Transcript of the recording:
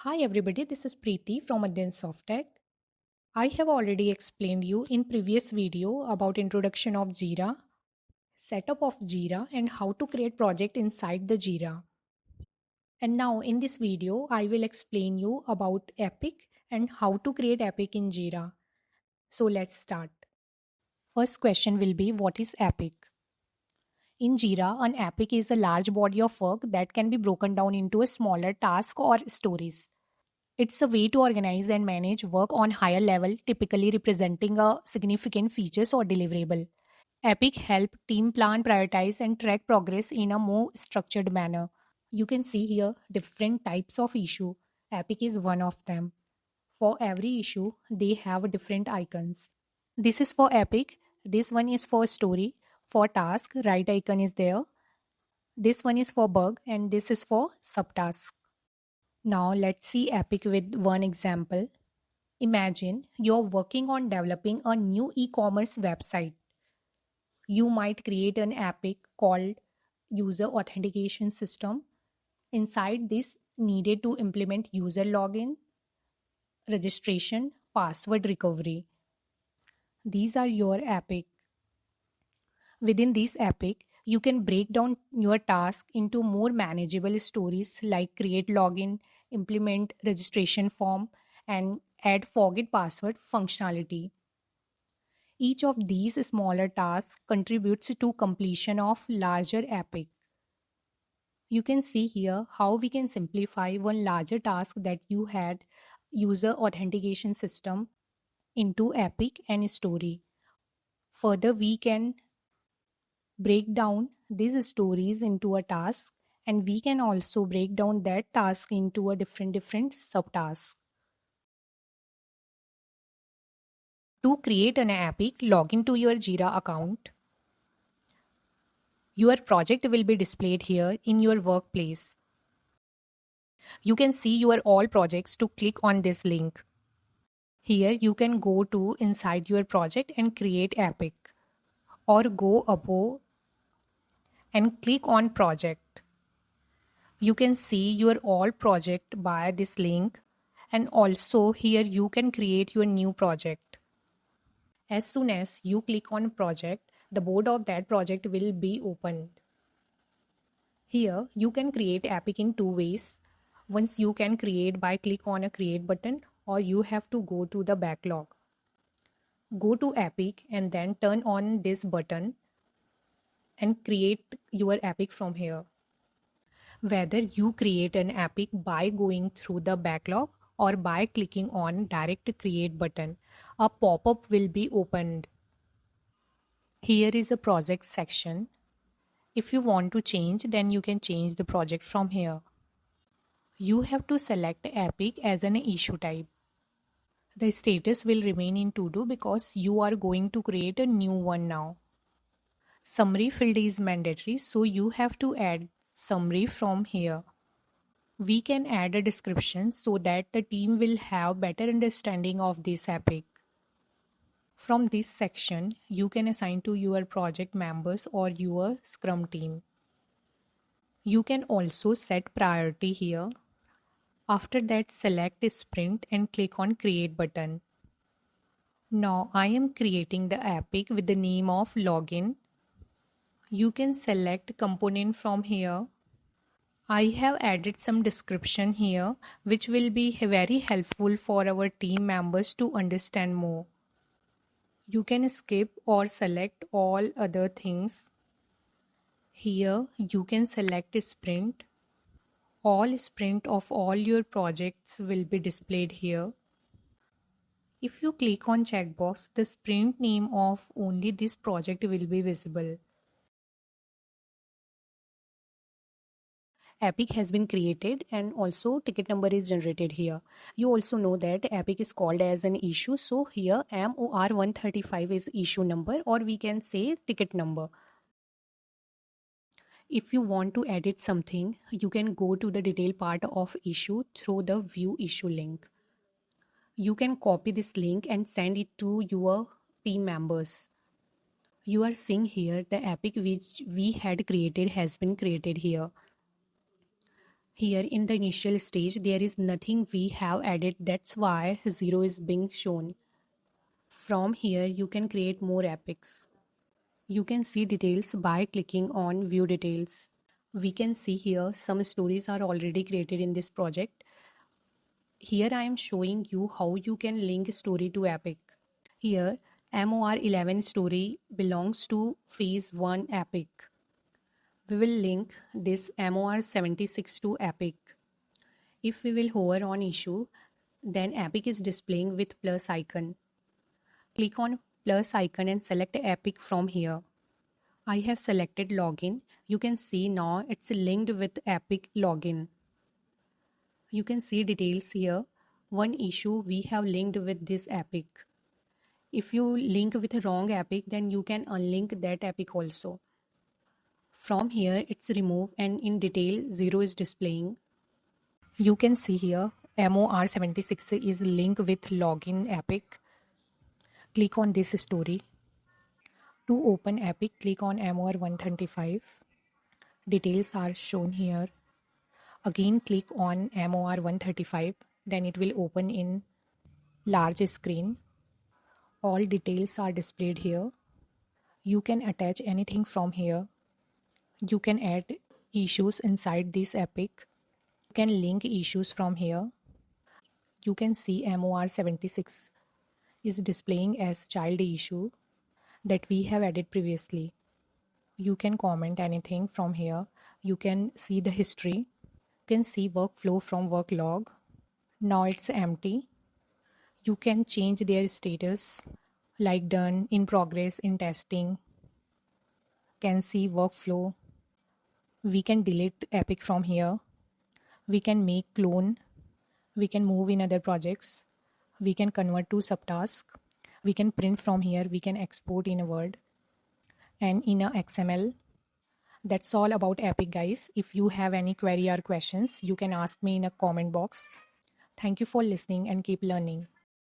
Hi everybody, this is Preeti from Adyant Softtech. I have already explained you in previous video about introduction of Jira, setup of Jira and how to create project inside the Jira. And now in this video, I will explain you about Epic and how to create Epic in Jira. So let's start. First question will be what is Epic? In Jira, an epic is a large body of work that can be broken down into a smaller task or stories. It's a way to organize and manage work on higher level, typically representing a significant features or deliverable. Epic help team plan, prioritize and track progress in a more structured manner. You can see here different types of issue. Epic is one of them. For every issue, they have different icons. This is for Epic. This one is for story. For task, right icon is there. This one is for bug and this is for subtask. Now let's see Epic with one example. Imagine you're working on developing a new e-commerce website. You might create an epic called user authentication system. Inside this needed to implement user login, registration, password recovery. These are your epic. Within this epic, you can break down your task into more manageable stories like create login, implement registration form, and add forget password functionality. Each of these smaller tasks contributes to completion of larger epic. You can see here how we can simplify one larger task that you had user authentication system into epic and story. Further, we can break down these stories into a task and we can also break down that task into a different subtasks. To create an epic, log into your Jira account. Your project will be displayed here in your workplace. You can see your all projects to click on this link. Here you can go to inside your project and create epic or go above and click on project. You can see your all project by this link and also here you can create your new project. As soon as you click on project, the board of that project will be opened. Here you can create epic in two ways. Once you can create by click on a create button or you have to go to the backlog. Go to epic and then turn on this button and create your epic from here. Whether you create an epic by going through the backlog or by clicking on direct create button, a pop-up will be opened. Here is a project section. If you want to change, then you can change the project from here. You have to select epic as an issue type. The status will remain in to do because you are going to create a new one now. Summary field is mandatory, so you have to add summary from here. We can add a description so that the team will have better understanding of this epic. From this section, you can assign to your project members or your Scrum team. You can also set priority here. After that, select sprint and click on create button. Now I am creating the epic with the name of login. You can select component from here. I have added some description here which will be very helpful for our team members to understand more. You can skip or select all other things. Here you can select sprint. All sprint of all your projects will be displayed here. If you click on checkbox, the sprint name of only this project will be visible. Epic has been created and also ticket number is generated here. You also know that Epic is called as an issue. So here MOR135 is issue number or we can say ticket number. If you want to edit something, you can go to the detail part of issue through the view issue link. You can copy this link and send it to your team members. You are seeing here the epic which we had created has been created here. Here in the initial stage, there is nothing we have added. That's why 0 is being shown. From here, you can create more epics. You can see details by clicking on View Details. We can see here some stories are already created in this project. Here I am showing you how you can link story to epic. Here, MOR 11 story belongs to phase 1 epic. We will link this MOR 76 to epic. If we will hover on issue, then epic is displaying with plus icon. Click on plus icon and select epic from here. I have selected login. You can see now it's linked with epic login. You can see details here. One issue we have linked with this epic. If you link with a wrong epic, then you can unlink that epic also. From here, it's remove and in detail 0 is displaying. You can see here MOR 76 is linked with login epic. Click on this story. To open epic, click on MOR 135. Details are shown here. Again, click on MOR 135. Then it will open in large screen. All details are displayed here. You can attach anything from here. You can add issues inside this epic. You can link issues from here. You can see MOR 76 is displaying as child issue that we have added previously. You can comment anything from here. You can see the history. You can see workflow from work log. Now it's empty. You can change their status like done, in progress, in testing. Can see workflow. We can delete epic from here. We can make clone. We can move in other projects. We can convert to subtask. We can print from here. We can export in a Word and in a XML. That's all about epic, guys. If you have any query or questions, you can ask me in a comment box. Thank you for listening and keep learning.